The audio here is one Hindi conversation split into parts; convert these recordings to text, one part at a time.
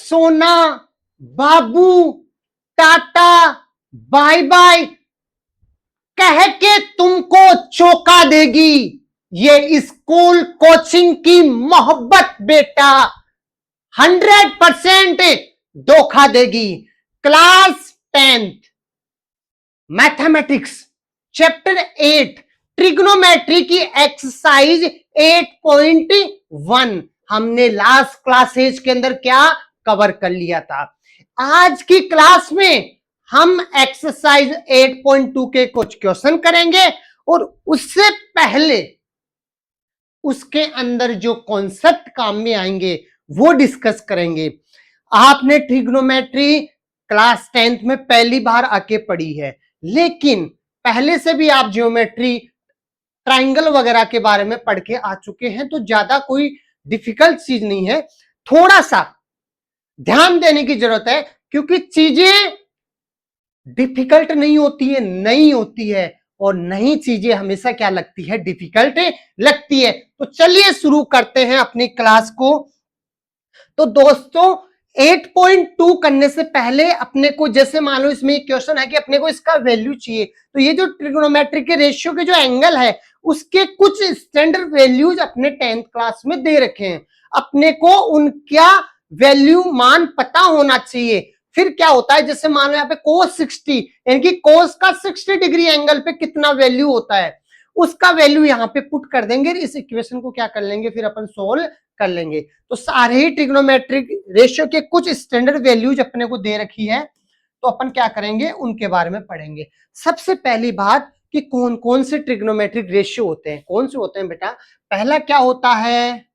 सोना, बाबू, टाटा, बाय बाय कह के तुमको चौंका देगी। ये स्कूल कोचिंग की मोहब्बत बेटा 100% धोखा देगी। Class 10th mathematics chapter 8 trigonometry की एक्सरसाइज 8.1 हमने लास्ट क्लासेज के अंदर क्या कवर कर लिया था। आज की क्लास में हम एक्सरसाइज 8.2 के कुछ क्वेश्चन करेंगे और उससे पहले उसके अंदर जो कॉन्सेप्ट काम में आएंगे वो डिस्कस करेंगे। आपने ट्रिग्नोमेट्री क्लास 10th में पहली बार आके पढ़ी है, लेकिन पहले से भी आप ज्योमेट्री ट्रायंगल वगैरह के बारे में पढ़ के आ चुके हैं, तो ज्यादा कोई डिफिकल्ट चीज नहीं है। थोड़ा सा ध्यान देने की जरूरत है, क्योंकि चीजें डिफिकल्ट नहीं होती है, नई होती है, और नई चीजें हमेशा क्या लगती है, डिफिकल्ट लगती है। तो चलिए शुरू करते हैं अपनी क्लास को। तो दोस्तों 8.2 करने से पहले अपने को, जैसे मान लो इसमें एक क्वेश्चन है कि अपने को इसका वैल्यू चाहिए, तो ये जो ट्रिग्नोमेट्री के रेशियो के जो एंगल है उसके कुछ स्टैंडर्ड वैल्यूज अपने 10th क्लास में दे रखे हैं। अपने को उनका वैल्यू मान पता होना चाहिए। फिर क्या होता है, जैसे मान लो यहाँ पे cos 60 यानी कि cos का 60 डिग्री एंगल पे कितना वैल्यू होता है, उसका वैल्यू यहाँ पे पुट कर देंगे। इस इक्वेशन को क्या कर लेंगे, फिर अपन सोल्व कर लेंगे। तो सारे ही ट्रिग्नोमेट्रिक रेशियो के कुछ स्टैंडर्ड वैल्यूज अपने को दे रखी है, तो अपन क्या करेंगे, उनके बारे में पढ़ेंगे। सबसे पहली बात कि कौन कौन से ट्रिग्नोमेट्रिक रेशियो होते हैं। कौन से होते हैं बेटा, पहला क्या होता है,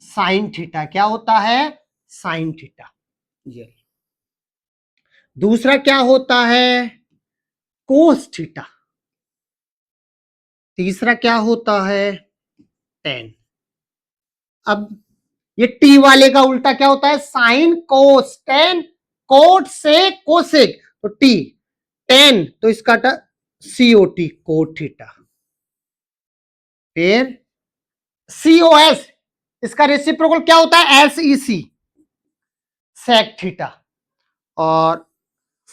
साइन थीटा। क्या होता है, साइन थीटा। ये दूसरा क्या होता है, कोस थीटा। तीसरा क्या होता है, टेन। अब ये टी वाले का उल्टा क्या होता है, साइन कोस। टेन कोट से कोसेक, तो टी। टेन तो इसका सीओटी, कोट थीटा। फिर सीओएस, इसका रेसिप्रोकल क्या होता है, एसईसी, सेक थीटा। और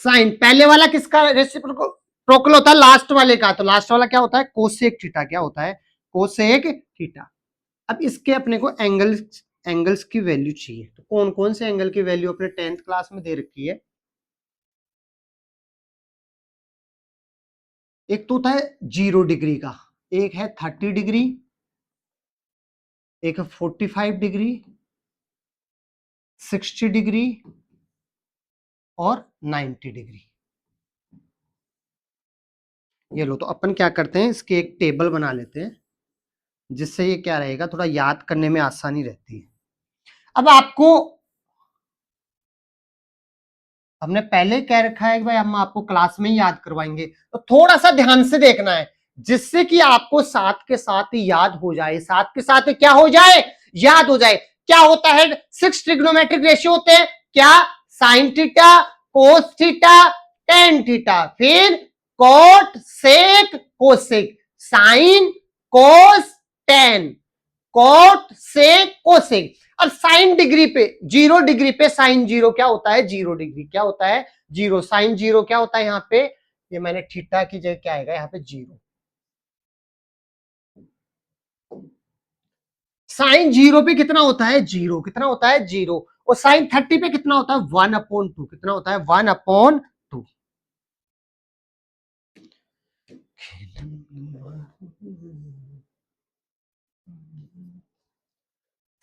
साइन पहले वाला किसका रेसिप्रोकल होता है, लास्ट वाले का। तो लास्ट वाला क्या होता है, कोसेक थीटा। क्या होता है, कोसेक थीटा। अब इसके अपने को एंगल्स की वैल्यू चाहिए। तो कौन कौन से एंगल की वैल्यू अपने 10th क्लास में दे रखी है। एक तो होता है 0 डिग्री का, एक है 30 डिग्री, एक है 45 डिग्री, 60 डिग्री और 90 डिग्री। ये लो, तो अपन क्या करते हैं, इसके एक टेबल बना लेते हैं, जिससे ये क्या रहेगा, थोड़ा याद करने में आसानी रहती है। अब आपको हमने पहले कह रखा है कि भाई हम आपको क्लास में ही याद करवाएंगे, तो थोड़ा सा ध्यान से देखना है, जिससे कि आपको साथ के साथ ही याद हो जाए। साथ के साथ क्या हो जाए, याद हो जाए। क्या होता है, 6 ट्रिग्नोमेट्रिक रेशियो होते हैं। क्या, sine theta, cos theta, tan theta. फिर cot sec cosec, sine cos tan, cot sec cosec. अब साइन डिग्री पे, 0 डिग्री पे साइन 0 क्या होता है, 0 डिग्री। क्या होता है, 0। साइन 0 क्या होता है, यहाँ पे ये मैंने थीटा की जगह क्या आएगा, यहाँ पे 0। साइन 0 पे कितना होता है, 0। कितना होता है, 0। और साइन 30 पे कितना होता है, 1/2। कितना होता है, 1/2।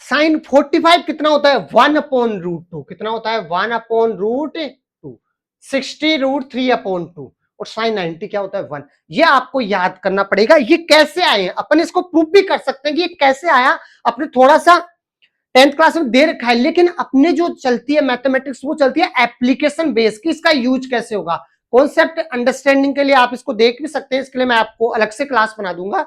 साइन 45 कितना होता है, 1/√2। कितना होता है, 1/√2। 60√3/2। और साइन 90 क्या होता है, 1। ये आपको याद करना पड़ेगा। ये कैसे आए, अपन इसको प्रूफ भी कर सकते हैं कि ये कैसे आया। अपने थोड़ा सा 10th क्लास में दे रखा है, लेकिन अपने जो चलती है मैथमेटिक्स, वो चलती है एप्लीकेशन बेस की। इसका यूज कैसे होगा, कॉन्सेप्ट अंडरस्टैंडिंग के लिए आप इसको देख भी सकते हैं। इसके लिए मैं आपको अलग से क्लास बना दूंगा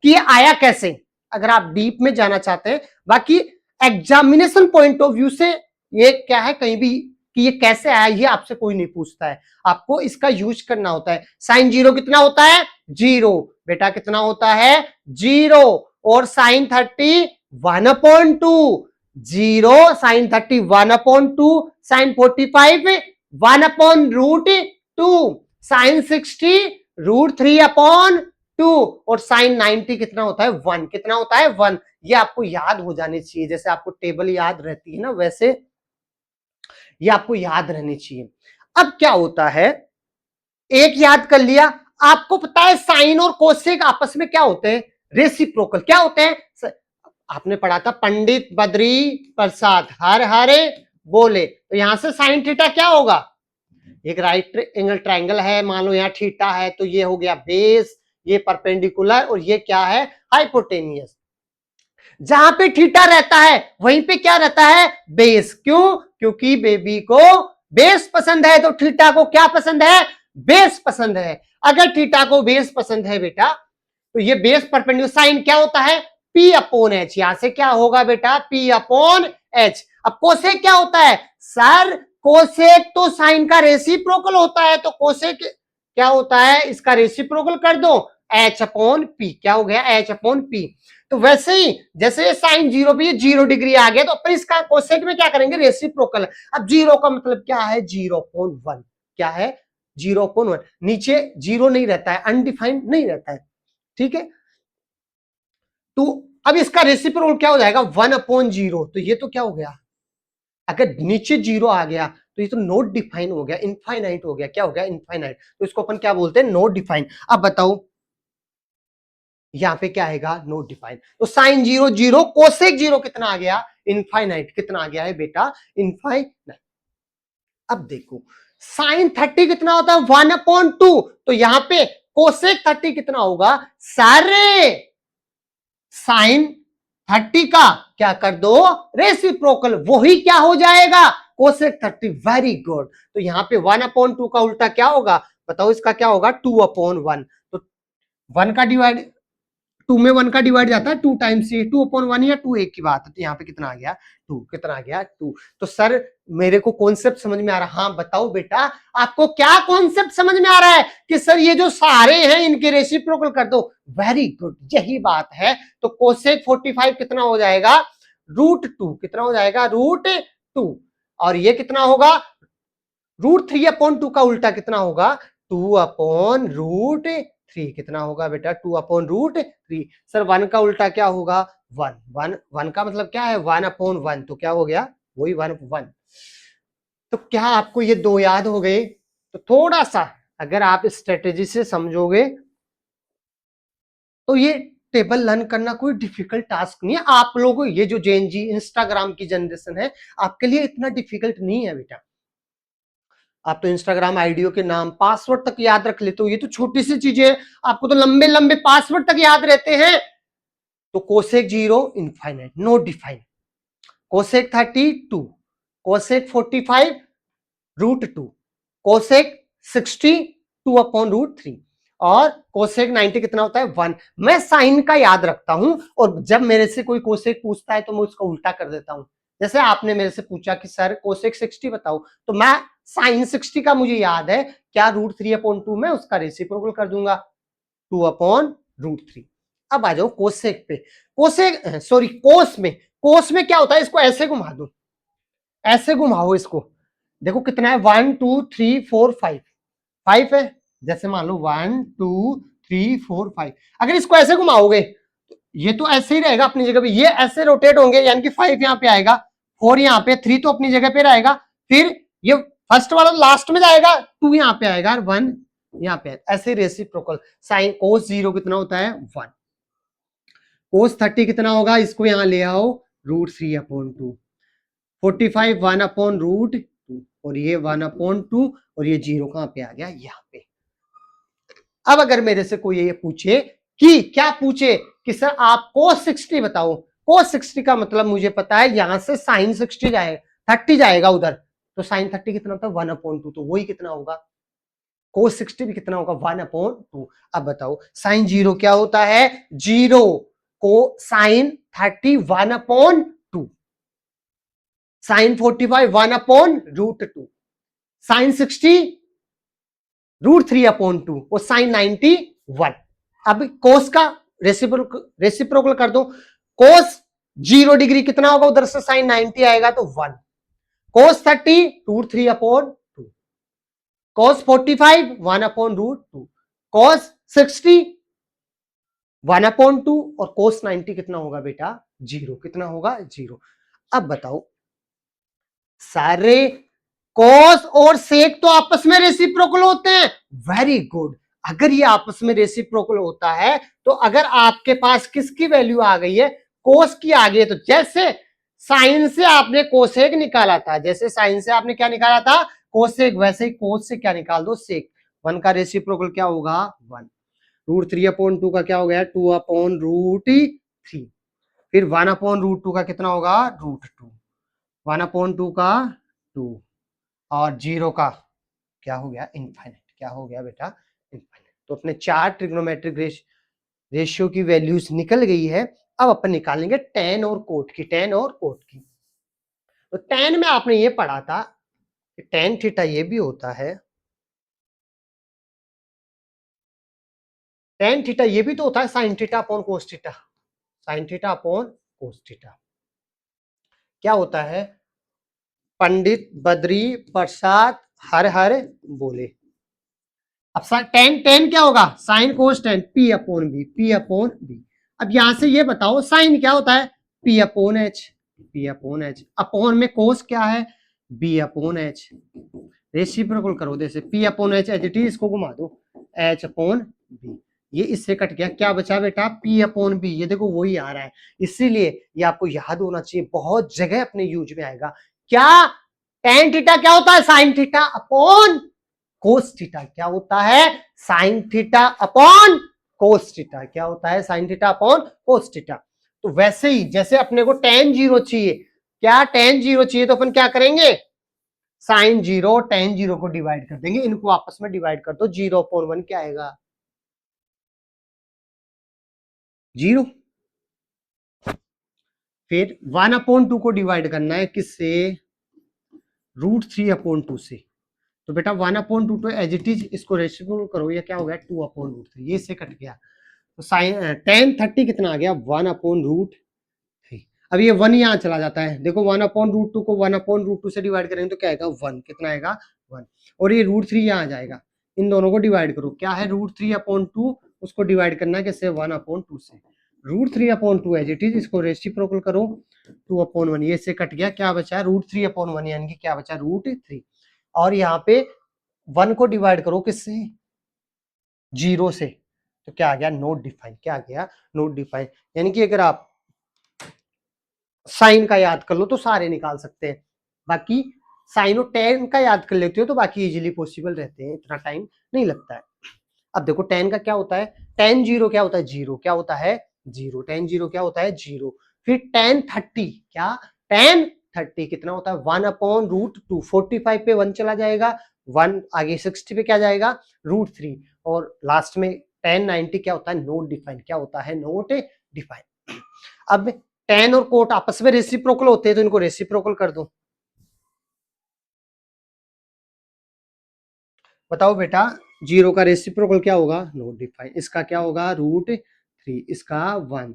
कि ये आया कैसे, अगर आप डीप में जाना चाहते हैं। बाकी एग्जामिनेशन पॉइंट ऑफ व्यू से ये क्या है, कहीं भी कि ये कैसे आया, ये आपसे कोई नहीं पूछता है। आपको इसका यूज करना होता है। साइन 0 कितना होता है, 0 बेटा। कितना होता है, 0। और sine 30 1/2। Zero, sine 30 1/2, sine 45 1/√2, sine 60 √3/2 और साइन 90 कितना होता है 1। कितना होता है 1। ये आपको याद हो जाने चाहिए, जैसे आपको टेबल याद रहती है ना, वैसे ये आपको याद रहनी चाहिए। अब क्या होता है, एक याद कर लिया। आपको पता है साइन और कोसेक आपस में क्या होते हैं, रेसिप्रोकल। क्या होते हैं, आपने पढ़ा था पंडित बद्री प्रसाद हर हरे बोले। तो यहां से साइन थीटा क्या होगा, एक राइट एंगल ट्रायंगल है, मान लो यहाँ थीटा है, तो ये हो गया बेस, ये परपेंडिकुलर और ये क्या है हाइपोटेनियस। जहां पे थीटा रहता है वहीं पे क्या रहता है बेस। क्यों, क्योंकि बेबी को बेस पसंद है, तो थीटा को क्या पसंद है, बेस पसंद है। अगर थीटा को बेस पसंद है बेटा, तो ये बेस परपेंडिकुलर, साइन क्या होता है P/H। यहां से क्या होगा बेटा P/H। अब कोसेक क्या होता है सर, कोसेक तो साइन का रेसिप्रोकल होता है, तो कोसेक क्या होता है, इसका रेसिप्रोकल कर दो H/P। क्या हो गया H/P। तो वैसे ही जैसे साइन 0 पे 0 डिग्री आ गया, तो अपन इसका कोसेक में क्या करेंगे रेसिप्रोकल। अब 0 का मतलब क्या है 0.1। क्या है 0.1। नीचे 0 नहीं रहता है, अनडिफाइंड नहीं रहता है, ठीक है। तो अब इसका रेसिप्रोकल क्या हो जाएगा 1/0। तो ये तो क्या हो गया, अगर नीचे 0 आ गया तो ये तो नॉट डिफाइन हो गया, इनफाइनाइट हो गया। क्या हो गया इनफाइनाइट। तो इसको अपन क्या बोलते हैं नॉट डिफाइन। अब बताओ यहां पे क्या आएगा नॉट डिफाइन। तो साइन 0 0, कोसेक 0 कितना आ गया इनफाइनाइट। कितना आ गया है बेटा इनफाइनाइट। अब देखो साइन 30 कितना होता है 1/2। तो यहां पे कोसेक 30 कितना होगा, सारे साइन 30 का क्या कर दो रेसिप्रोकल, वही क्या हो जाएगा कोसेक 30। Very good. तो यहां पे 1/2 का उल्टा क्या होगा बताओ, इसका क्या होगा 2/1। तो 1 का डिवाइड 2 में 1 का डिवाइड जाता है 2 टाइम्स, ये 2/1 या 2 एक की बात है। तो यहाँ पे कितना आ गया 2। कितना आ गया 2। तो सर मेरे को कॉन्सेप्ट समझ में आ रहा है। हाँ बताओ बेटा आपको क्या कॉन्सेप्ट समझ में आ रहा है कि सर ये जो सारे हैं इनके रेसिप्रोकल कर दो। वेरी गुड, यही बात है। तो कोसेक 45 कितना हो जाएगा √2। कितना हो जाएगा √2। और ये कितना होगा √3/2 का उल्टा कितना होगा 2/√3। कितना होगा बेटा 2/√3। सर 1 का उल्टा क्या होगा 1। 1 का मतलब क्या है 1/1। तो क्या हो गया वही 1/1। तो क्या आपको ये दो याद हो गए। तो थोड़ा सा अगर आप स्ट्रेटेजी से समझोगे तो ये टेबल लर्न करना कोई डिफिकल्ट टास्क नहीं है। आप लोगों ये जो जेएनजी इंस्टाग्राम की जनरेशन है आपके लिए इतना डिफिकल्ट नहीं है बेटा। आप तो इंस्टाग्राम आईडियो के नाम पासवर्ड तक याद रख लेते हो, ये तो छोटी सी चीजें है। आपको तो लंबे लंबे पासवर्ड तक याद रहते हैं। तो cosec 0 infinite no define, cosec 32, cosec 45 √2, cosec 60 2/√3 और कोसेक 90 कितना होता है 1। मैं साइन का याद रखता हूं और जब मेरे से कोई कोसेक पूछता है तो मैं उसका उल्टा कर देता हूं। जैसे आपने मेरे से पूछा कि सर कोसेक 60 बताओ, तो मैं साइन 60 का मुझे याद है क्या √3/2 में उसका रेसिप्रोकल कर दूंगा 2/√3। अब आ जाओ कोसेक पे। कोसेक सॉरी कोस में क्या होता है, इसको ऐसे घुमा दो, ऐसे घुमाओ इसको। देखो कितना है 1 2 3 4 5 5 है। जैसे मान लो 1 2 3 4 5। अगर इसको ऐसे घुमाओगे ये तो ऐसे ही रहेगा अपनी जगह पे, ये ऐसे रोटेट होंगे यानी कि 5 यहाँ पे आएगा, 4 यहाँ पे, 3 तो अपनी जगह पे रहेगा, फिर ये फर्स्ट वाला लास्ट में जाएगा, 2 यहाँ पे आएगा, 1 यहाँ पे। ऐसे रेसिप्रोकल। साइन कोस 0 कितना होता है 1, कोस 30 कितना होगा, इसको यहाँ ले आओ √3/2, 45 1/√2 और ये 1/2 और ये 0 कहां पे आ गया यहाँ पे। अब अगर मेरे से कोई ये पूछे कि क्या पूछे कि सर आप cos 60 बताओ, cos 60 का मतलब मुझे पता है यहां से sin 60 जाएगा 30 जाएगा उधर, तो sin 30 कितना होता है 1/2। तो वही कितना होगा cos 60 भी कितना होगा 1/2। अब बताओ sin 0 क्या होता है 0 को sin 30 1/2, sin 45 1/√2, sin 60 √3/2 और sin 90 1। अब कोस का रेसिप्रोकल कर दो। कोस 0 डिग्री कितना होगा, उधर से साइन 90 आएगा तो 1। cos 30 √3/2, cos 45 1/√2, cos 60 1/2 और cos 90 कितना होगा बेटा, 0। कितना होगा, 0। अब बताओ, सारे कॉस और सेक तो आपस में रेसिप्रोकल होते हैं, वेरी गुड। अगर ये आपस में रेसिप्रोकल होता है तो अगर आपके पास किसकी वैल्यू आ गई है, कोस की आ गई है, तो जैसे साइन से आपने कोसेक निकाला था, जैसे साइन से आपने क्या निकाला था, कोसेक, वैसे ही कोस से क्या निकाल दो, सेक। 1 का रेसिप्रोकल क्या होगा, 1। √3/2 का क्या हो गया, 2/√3। फिर 1/√2 का कितना होगा, √2। 1/2 का 2 और 0 का क्या हो गया, इनफाइनाइट। क्या हो गया बेटा, इनफाइनाइट। तो अपने 4 ट्रिग्नोमेट्रिक रेशियो की वैल्यूज निकल गई है। अब अपन निकालेंगे टेन और कोट की, टेन और कोट की। तो टेन में आपने ये पढ़ा था कि टेन थीटा ये भी होता है, टेन थीटा ये भी तो होता है sine theta upon cos theta, sine theta upon cos theta. क्या होता है, पंडित बद्री प्रसाद हर हर बोले। अब टेन टेन क्या होगा, sine cos tan P upon B, P upon B. अब यहां से ये बताओ साइन क्या होता है, P upon H, P upon H. Upon में कोस क्या है, बी अपॉन एच। रेसिप्रोकल करो, जैसे P upon H H T, इसको घुमा दो, एच अपॉन बी। ये इससे कट गया, क्या बचा बेटा, पी अपॉन बी। ये देखो वही आ रहा है, इसीलिए ये आपको याद होना चाहिए, बहुत जगह अपने यूज में आएगा। क्या, टेन थीटा क्या होता है, sine theta upon cos theta. क्या होता है, sine theta upon cos theta. क्या होता है, sine theta upon cos theta. तो वैसे ही जैसे अपने को टेन 0 चाहिए, क्या टेन 0 चाहिए, तो अपन क्या करेंगे, साइन 0 टेन 0 को डिवाइड कर देंगे, इनको आपस में डिवाइड कर दो, 0/1 क्या आएगा, 0। फिर 1/2 को डिवाइड करना है किससे, √3/2 से। तो बेटा 1/2 तो एज इट इज, इसको रेसिप्रोकल करो, ये क्या हो गया, 2/√3। ये से कट गया, तो साइन टेन 30 कितना आ गया, 1/√3। अब ये 1 यहाँ चला जाता है, देखो 1/√2 को 1/√2 से डिवाइड करेंगे तो क्या आएगा, 1। कितना आएगा, 1। और ये √3 यहाँ आ जाएगा, इन दोनों को डिवाइड करो, क्या है, √3/2, उसको डिवाइड करना है किससे, 1/2 से। √3/2 एज इट इज, इसको रेसिप्रोकल करो, 2/1। ये से कट गया, क्या बचा, √3/1, यानी कि क्या बचा, √3। और यहाँ पे 1 को डिवाइड करो किससे, 0 से, तो क्या आ गया, नोट डिफाइन। क्या आ गया, नोट डिफाइन। यानी कि अगर आप साइन का याद कर लो तो सारे निकाल सकते हैं, बाकी साइन और टेन का याद कर लेते हो तो बाकी इजीली पॉसिबल रहते हैं, इतना टाइम नहीं लगता है। अब देखो टेन का क्या होता है, टेन 0 क्या होता है, 0। क्या होता है, 0। टेन 0 क्या होता है, 0। फिर टेन 30, क्या, टेन 30 कितना होता है, 1/√2। 45 पे 1 चला जाएगा, 1 आगे 60 पे क्या जाएगा, √3। और लास्ट में टेन 90 क्या होता है, नोट डिफाइन। क्या होता है, नोट डिफाइन। अब टेन और कोट आपस में रेसिप्रोकल होते हैं, तो इनको रेसिप्रोकल कर दो। बताओ बेटा, 0 का रेसिप्रोकल क्या होगा, नोट डिफाइन। इसका क्या होगा, √3, इसका 1।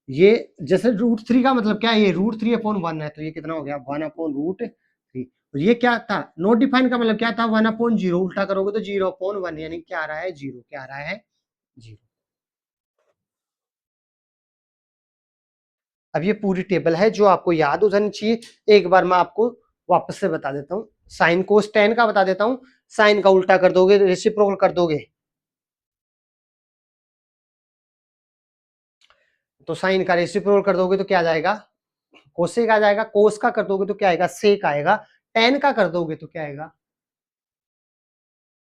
ये जैसे √3 का मतलब क्या है, ये √3/1 है, तो ये कितना हो गया, 1/√3। ये क्या था, नोट डिफाइन का मतलब क्या था, 1/0। उल्टा करोगे तो 0/1, यानी क्या आ रहा है, 0। क्या आ रहा है, 0। अब ये पूरी टेबल है जो आपको याद हो जानी चाहिए। एक बार मैं आपको वापस से बता देता हूँ, साइन कोस टेन का बता देता हूँ। साइन का उल्टा कर दोगे, रेसिप्रोकल कर दोगे, तो साइन का रेसिप्रोकल कर दोगे तो क्या आ जाएगा, कोसेक आ जाएगा। कोस का कर दोगे तो क्या आएगा, सेक आएगा। टेन का कर दोगे तो क्या आएगा,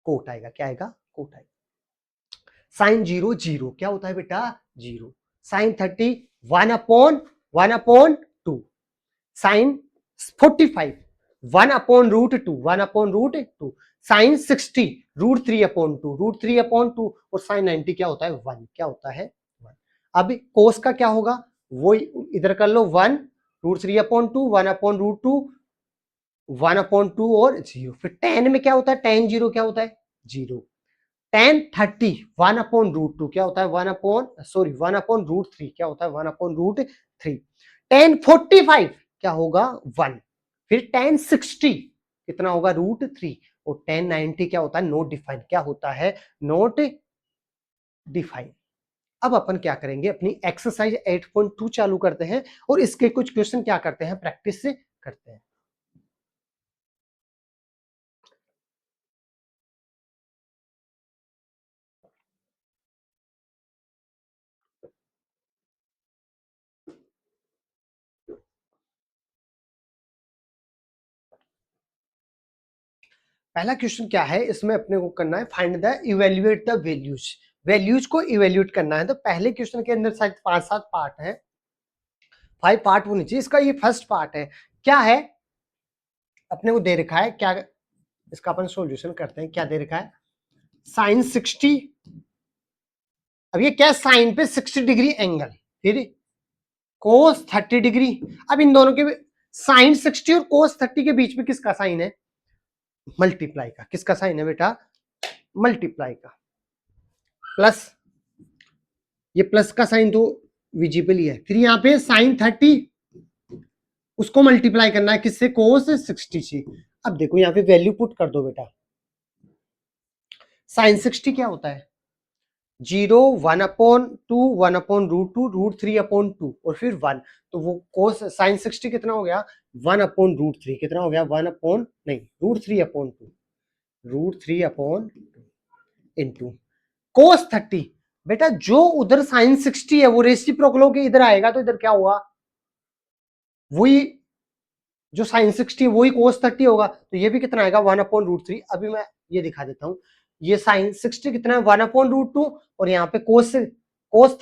कोट आएगा। क्या आएगा, कोट आएगा। साइन 0 0 क्या होता है बेटा, 0। साइन 30 1/1/2। साइन 45 1/√2, 1/√2। साइन 60 √3/2, √3/2। और साइन 90 क्या होता है, 1। क्या होता है, 1। अब कोस का क्या होगा, वो इधर कर लो, 1 √3/2, 1/√2, 1/2 और 0। फिर टेन में क्या होता है, टेन 0 क्या होता है, 0। tan 30 1/√2 क्या होता है 1/√3 क्या होता है 1/√3। tan 45 क्या होगा 1। फिर tan 60 कितना होगा √3 और tan 90 क्या होता है नोट डिफाइन क्या होता है नोट डिफाइन। अब अपन क्या करेंगे अपनी एक्सरसाइज 8.2 चालू करते हैं और इसके कुछ क्वेश्चन क्या करते हैं प्रैक्टिस से करते हैं। पहला क्वेश्चन क्या है इसमें अपने को करना है find the evaluate the values. Values को इवेल्युएट करना है। तो पहले क्वेश्चन के अंदर शायद 5-7 पार्ट है, 5 पार्ट होने चाहिए। इसका ये फर्स्ट पार्ट है। क्या है अपने को दे रखा है क्या, इसका अपन सॉल्यूशन करते हैं। क्या दे रखा है साइन 60। अब ये क्या साइन पे 60 डिग्री एंगल, फिर कोस 30 डिग्री। अब इन दोनों के साइन 60 और कोस 30 के बीच में किसका साइन है मल्टीप्लाई का। किसका साइन है बेटा मल्टीप्लाई का। प्लस ये प्लस का साइन तो विजिबल ही है। फिर यहाँ पे साइन 30 उसको मल्टीप्लाई करना है किससे कोस 60 से। अब देखो यहाँ पे वैल्यू पुट कर दो बेटा। साइन 60 क्या होता है 0 1/2 1/√2 √3/2 और फिर 1। तो वो कोस साइन 60 कितना हो गया 1/√3 कितना हो गया 1 अपॉन नहीं √3/2 इंटू कोस 30। बेटा जो उधर साइन 60 है वो रेसिप्रोकल होके इधर आएगा तो इधर क्या हुआ वही जो साइन 60 है वही कोस 30 होगा। तो ये भी कितना आएगा 1/√3। अभी मैं ये दिखा देता हूं। ये साइन 60 कितना है 1/√2 और यहाँ पे कोस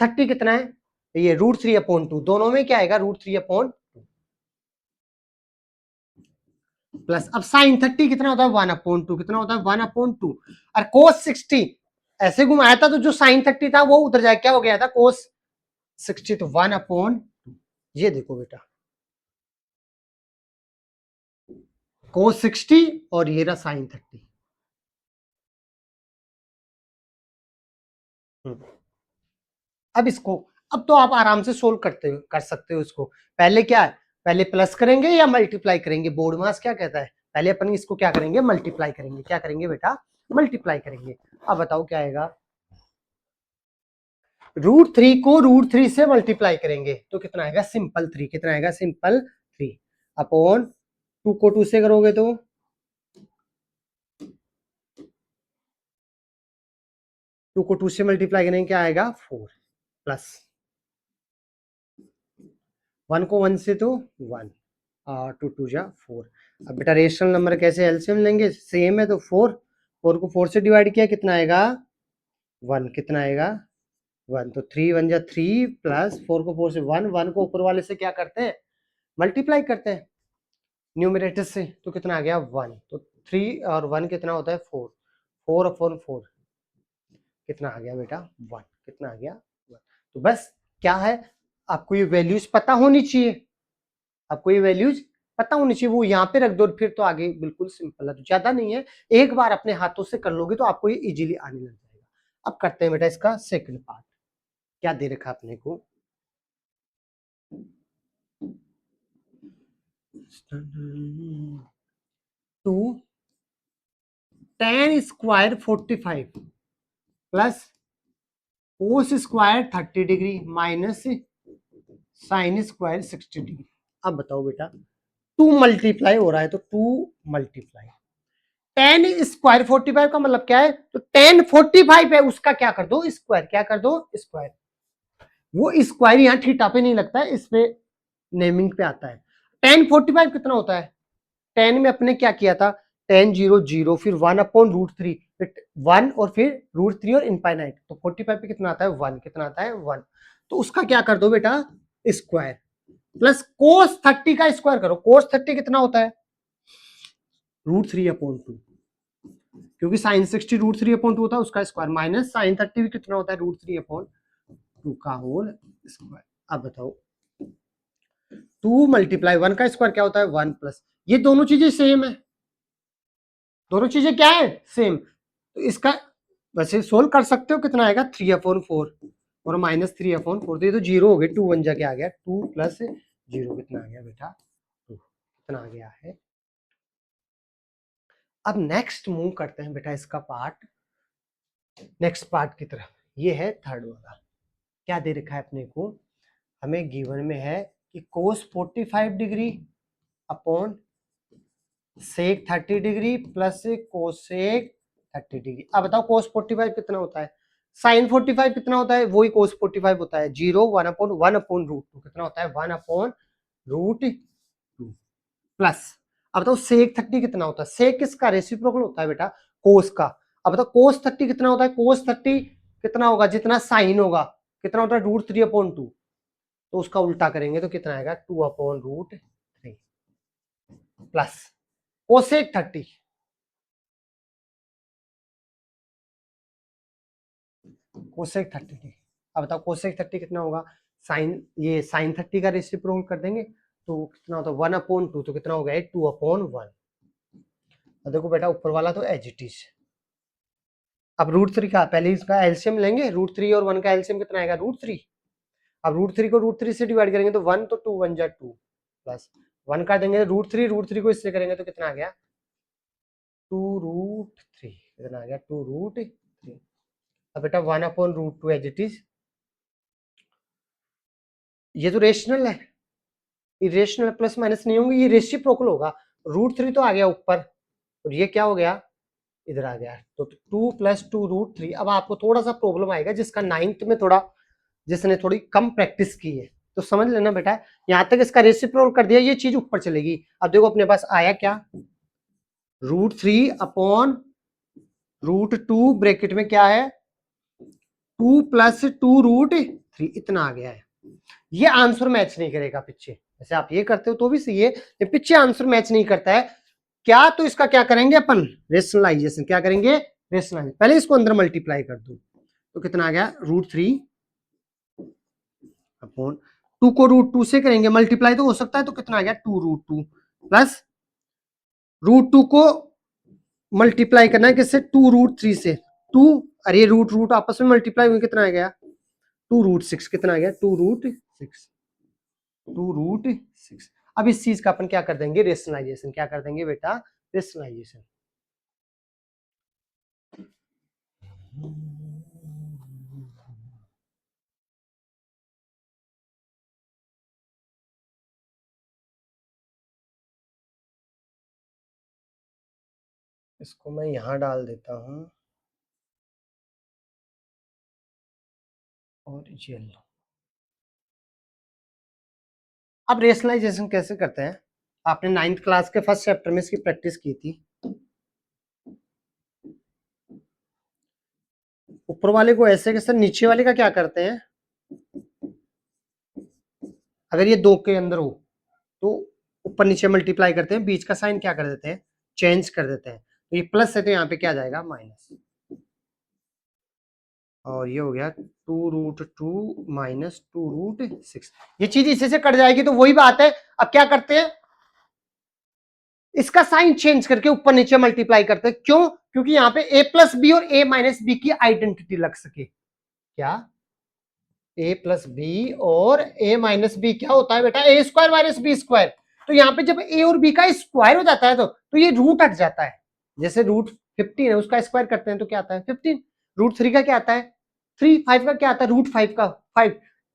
30 कितना है ये √3/2। दोनों में क्या आएगा √3/2 प्लस। अब साइन 30 कितना होता है 1/2 कितना होता है 1/2 और कोस 60 ऐसे घुमाया था तो जो साइन 30 था वो उधर जाके क्या हो गया था कोस 60 तो 1/2। ये देखो बेटा कोस 60 और ये रहा साइन 30। अब इसको अब तो आप आराम से सोल्व कर सकते हो इसको। पहले क्या है पहले प्लस करेंगे या मल्टीप्लाई करेंगे। बोर्ड मास क्या कहता है पहले अपन इसको क्या करेंगे मल्टीप्लाई करेंगे। क्या करेंगे बेटा मल्टीप्लाई करेंगे। अब बताओ क्या आएगा √3 को √3 से मल्टीप्लाई करेंगे तो कितना आएगा सिंपल 3। कितना आएगा सिंपल 3 अपॉन 2 को 2 से करोगे तो 2 को 2 से मल्टीप्लाई करेंगे क्या आएगा 4 प्लस 1 को 1 से तो 1 2 2 जा 4। अब बेटा रेशनल नंबर कैसे एलसीएम लेंगे सेम है तो 4 को 4 से डिवाइड किया कितना आएगा 1 कितना आएगा 1 तो 3 1 जा 3 प्लस 4 को 4 से 1 को ऊपर वाले से क्या करते हैं मल्टीप्लाई करते हैं न्यूमरेटर से तो कितना आ गया 1। तो 3 और 1 कितना होता है 4 कितना आ गया बेटा 1 कितना आ गया 1। तो बस क्या है आपको ये वैल्यूज पता होनी चाहिए। आपको ये वैल्यूज पता होनी चाहिए वो यहाँ पे रख दो फिर तो आगे बिल्कुल सिंपल है। तो ज्यादा नहीं है एक बार अपने हाथों से कर लोगे तो आपको ये इजीली आने लग जाएगा। अब करते हैं बेटा इसका सेकंड पार्ट। क्या दे रखा अपने को two tan square 45 plus cos square 30 degree minus sine square 60 degree. अब बताओ बेटा 2 मल्टीप्लाई हो रहा है तो 2 मल्टीप्लाई tan स्क्वायर 45 का मतलब क्या है तो tan 45 है उसका क्या कर दो स्क्वायर। क्या कर दो स्क्वायर। वो स्क्वायर यहाँ थीटा पे नहीं लगता है इस पे नेमिंग पे आता है। tan 45 कितना होता है 10 में अपने क्या किया था tan 0 0 फिर 1/√3 1 और फिर √3 और इनफाइनाइट तो 45 पे कितना आता है 1 कितना आता है 1। तो उसका क्या कर दो बेटा स्क्वायर प्लस कोस 30 का स्क्वायर करो। कोस 30 कितना होता है √3/2 क्योंकि साइन 60 √3/2 होता है उसका स्क्वायर माइनस साइन 30 भी कितना होता है √3/2 का होल स्क्वायर। अब बताओ 2 मल्टीप्लाई 1 का स्क्वायर क्या होता है 1 प्लस ये दोनों चीजें सेम है। दोनों चीजें क्या है सेम। तो इसका वैसे सोल्व कर सकते हो, कितना आएगा 3/4 और -3/4, तो ये तो 0 हो गए, 2 1 जा के आ गया 2 + 0 कितना आ गया बेटा 2 कितना आ गया है। अब नेक्स्ट मूव करते हैं बेटा इसका पार्ट, नेक्स्ट पार्ट की तरफ। ये है थर्ड वाला, क्या दे रखा है अपने को, हमें गिवन में है कि cos 45 degree upon sec 30 degree plus cosec 30 degree. अब बताओ cos 45 कितना होता है, sin 45 कितना होता है, वही cos 45 होता है 0 1/1/√2 कितना होता है 1/√2 प्लस। अब बताओ sec 30 कितना होता है, sec किसका रेसिप्रोकल होता है बेटा cos का। अब बताओ cos 30 कितना होता है, cos 30 कितना होगा जितना sin होगा, कितना होता है √3/2, तो उसका उल्टा करेंगे तो कितना आएगा 2/√3 प्लस कोसेक 30 कोसेक 30। अब बताओ कोसेक 30 कितना होगा, साइन ये साइन 30 का रेसिप्रोकल कर देंगे तो कितना होता है 1/2, तो कितना हो गया 2/1। अब देखो बेटा ऊपर वाला तो एज इट इज। अब √3 का पहले इसका एलसीएम लेंगे, √3 और 1 का एलसीएम कितना आएगा √3। अब √3 को √3 से डिवाइड करेंगे तो 1 तो 2 1 जा 2 प्लस 1 कर देंगे √3 को इससे करेंगे तो कितना आ गया 2√3 कितना आ गया 2√3। अब बेटा 1/√2 एज इट इज। ये तो रेशनल है, इरेशनल प्लस माइनस नहीं होंगे, ये रेसिप्रोकल होगा। √3 तो आ गया ऊपर और ये क्या हो गया इधर आ गया, तो 2 + 2√3। अब आपको थोड़ा सा प्रॉब्लम आएगा जिसका 9th में थोड़ा, जिसने थोड़ी कम प्रैक्टिस की है तो समझ लेना बेटा, यहां तक इसका रेसिप्रोकल कर दिया, ये चीज ऊपर चलेगी। अब देखो अपने पास आया क्या √3/√2 ब्रैकेट में क्या है 2 + 2√3 इतना आ गया है। ये आंसर मैच नहीं करेगा पीछे, जैसे आप ये करते हो तो भी सही है, ये पीछे आंसर मैच नहीं करता है क्या, तो इसका क्या करेंगे अपन रेशनलाइजेशन, क्या करेंगे रेशनलाइजेशन। पहले इसको अंदर मल्टीप्लाई कर दो तो कितना आ गया √3 अपॉन 2 को √2 से करेंगे मल्टीप्लाई तो हो सकता है, तो कितना आ गया 2√2 प्लस √2 को मल्टीप्लाई करना है किससे 2√3 से 2, अरे रूट रूट आपस में मल्टीप्लाई हुए कितना आ गया 2√6 कितना आ गया 2√6। अब इस चीज का अपन क्या कर देंगे रेशनलाइजेशन, क्या कर देंगे बेटा रेशनलाइजेशन। इसको मैं यहां डाल देता हूं और ये लो। अब रेशनलाइजेशन कैसे करते हैं, आपने 9th क्लास के फर्स्ट चैप्टर में इसकी प्रैक्टिस की थी। ऊपर वाले को ऐसे कैसे, नीचे वाले का क्या करते हैं, अगर ये 2 के अंदर हो तो ऊपर नीचे मल्टीप्लाई करते हैं, बीच का साइन क्या कर देते हैं चेंज कर देते हैं, तो ये प्लस है तो यहाँ पे क्या जाएगा माइनस, और ये हो गया 2√2 माइनस 2√6। ये चीज इसी से कट जाएगी, तो वही बात है। अब क्या करते हैं इसका साइन चेंज करके ऊपर नीचे मल्टीप्लाई करते हैं, क्यों, क्योंकि यहाँ पे a+b और a-b की आइडेंटिटी लग सके। क्या a+b और a-b क्या होता है बेटा a² - b²। तो यहाँ पे जब a और b का स्क्वायर हो जाता है तो ये रूट हट जाता है। जैसे √15 है उसका स्क्वायर करते हैं तो क्या आता है 15, √3 का क्या आता है 3, 5 का क्या आता है √5 का 5,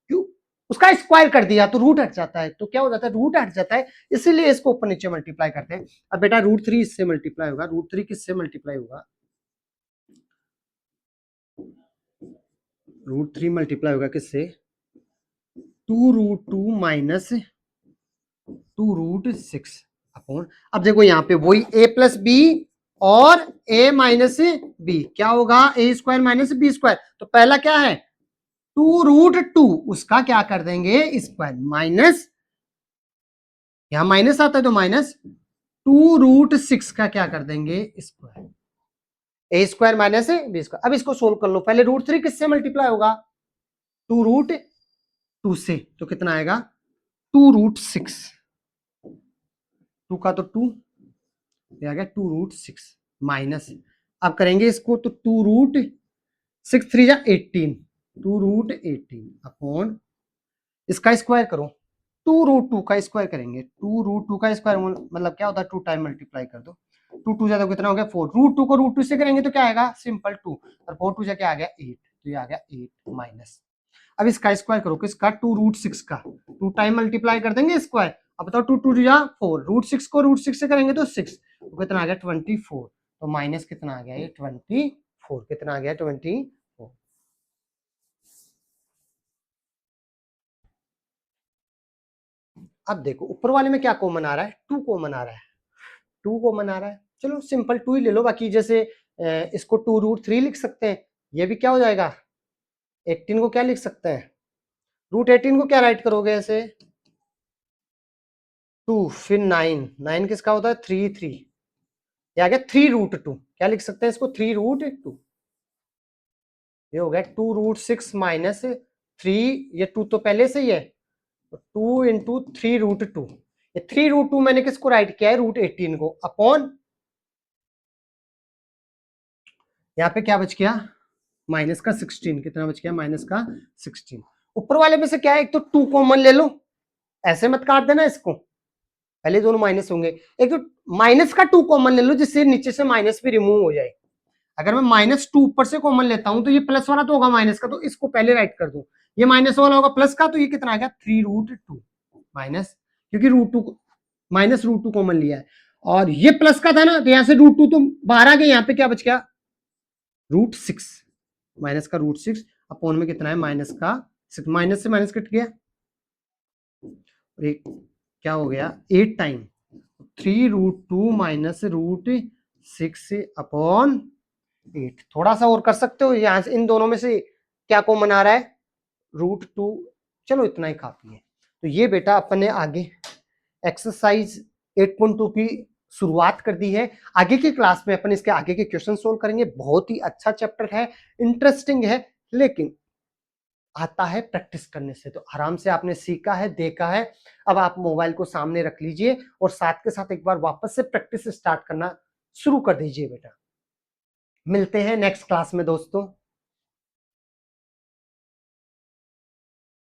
क्यों उसका स्क्वायर कर दिया तो रूट हट जाता है, तो क्या हो जाता है रूट हट जाता है, इसीलिए इसको ऊपर नीचे मल्टीप्लाई करते हैं। अब बेटा √3 इससे मल्टीप्लाई होगा, √3 किससे मल्टीप्लाई होगा, √3 मल्टीप्लाई होगा किससे 2√2 माइनस 2√6 अपॉन। अब देखो यहाँ पे वही a+b और a-b क्या होगा a² - b², तो पहला क्या है 2√2 उसका क्या कर देंगे स्क्वायर माइनस, यहां माइनस आता है तो माइनस 2√6 का क्या कर देंगे स्क्वायर, a² - b²। अब इसको सोल्व कर लो, पहले √3 किससे मल्टीप्लाई होगा 2√2 से, तो कितना आएगा 2√6, 2 का तो 2 आ गया 2√6 माइनस, अब करेंगे इसको तो 2√6 6 3 जा 18, 2√18 अपॉन इसका स्क्वायर करो, 2√2 का स्क्वायर करेंगे, 2√2 का स्क्वायर मतलब क्या होता है, 2 टाइम मल्टीप्लाई कर दो, 2 2 ज्यादा कितना हो गया 4, √2 को √2 से करेंगे तो क्या आएगा, सिंपल 2, और 4 2 जा क्या आ गया 8, तो ये आ गया 8 माइनस, अब इसका स्क्वायर करो, किसका 2√6 का, 2 टाइम मल्टीप्लाई कर देंगे स्क्वायर, अब बताओ 2 2 जा 4, √6 को √6 से करेंगे तो 6, तो कितना आ गया 24, तो माइनस कितना आ गया ये 24, कितना आ गया 24। अब देखो ऊपर वाले में क्या कॉमन आ रहा है, 2 कॉमन आ रहा है, 2 कॉमन आ रहा है, चलो सिंपल 2 ही ले लो, बाकी जैसे इसको 2√3 लिख सकते हैं, ये भी क्या हो जाएगा 18 को क्या लिख सकते हैं, √18 को क्या राइट करोगे ऐसे 2, फिर 9, 9 किसका होता है 3 3, ये आ गया 3√2, क्या लिख सकते हैं इसको 3√2, ये हो गया 2√6 माइनस 3, ये 2 तो पहले से ही है, 2 इंटू 3√2, ये 3√2 मैंने किसको राइट किया है √18 को, अपॉन यहाँ पे क्या बच गया माइनस का 16, कितना बच गया माइनस का 16, ऊपर वाले में से क्या है, एक तो 2 कॉमन ले लो, ऐसे मत काट देना इसको, पहले दोनों माइनस होंगे, एक तो माइनस का 2 कॉमन ले लो जिससे नीचे से माइनस भी रिमूव हो जाए, अगर मैं -2 ऊपर से कॉमन लेता हूं तो ये प्लस वाला तो होगा माइनस का, तो इसको पहले राइट कर दूं, ये माइनस वाला होगा प्लस का, तो ये कितना आ गया 3√2 माइनस, क्योंकि √2 माइनस √2 कॉमन लिया है, और ये प्लस का था ना, तो यहां से √2 तो बाहर आ गया, यहाँ पे क्या बच गया √6, माइनस का √6 अपॉन में कितना है माइनस का 6, माइनस से माइनस कट गया, एक क्या हो गया 8 टाइम 3√2 माइनस √6 अपॉन 8, थोड़ा सा और कर सकते हो, यहां से इन दोनों में से क्या कॉमन आ रहा है √2, चलो इतना ही काफी है। तो ये बेटा अपन ने आगे एक्सरसाइज 8.2 की शुरुआत कर दी है, आगे की क्लास में अपन इसके आगे के क्वेश्चन सोल्व करेंगे, बहुत ही अच्छा चैप्टर है, इंटरेस्टिंग है, लेकिन आता है प्रैक्टिस करने से, तो आराम से आपने सीखा है देखा है, अब आप मोबाइल को सामने रख लीजिए और साथ के साथ एक बार वापस से प्रैक्टिस स्टार्ट करना शुरू कर दीजिए बेटा। मिलते हैं नेक्स्ट क्लास में दोस्तों।